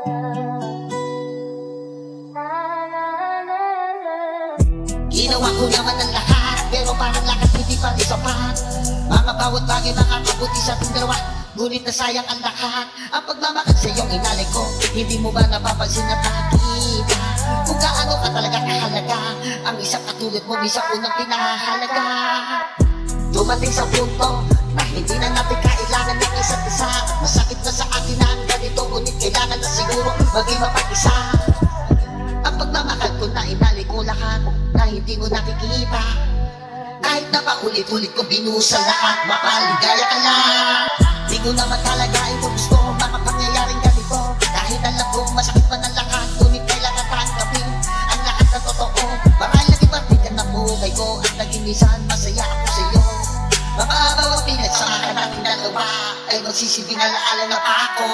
Ginawa ko naman ang lahat, pero parang lakas hindi pa rin sapat. Mga bawat bagay makakabuti sa ating dalawa, ngunit nasayang ang lahat. Ang pagmamahal sa iyong inalay ko, hindi mo ba napapansin at nakikita kung gaano ka talaga kahalaga? Ang isang katulad mo, isang unang pinahalaga. Dumating sa punto na hindi na natin kailangan ng isa't isa. Masakit na sa akin na ang ganito, ngunit kailangan na siguro maging mapag-isa. Ang pagmamahal ko na inalay ko lahat, na hindi mo nakikita. Kahit na paulit-ulit ko binuhos ang lahat, mapaligaya ka lang. Di ko naman talagain kung gusto ko makapangyayaring ganito. Dahil alam kong masakit man ang lahat, ngunit kailangan tanggapin ang lahat na totoo. Marahil naging partikan ng buhay ko, at naging minsan masaya ako sa iyo. Mga bawat pinagsama natin dalawa ay magsisilbing alaala na pa ako.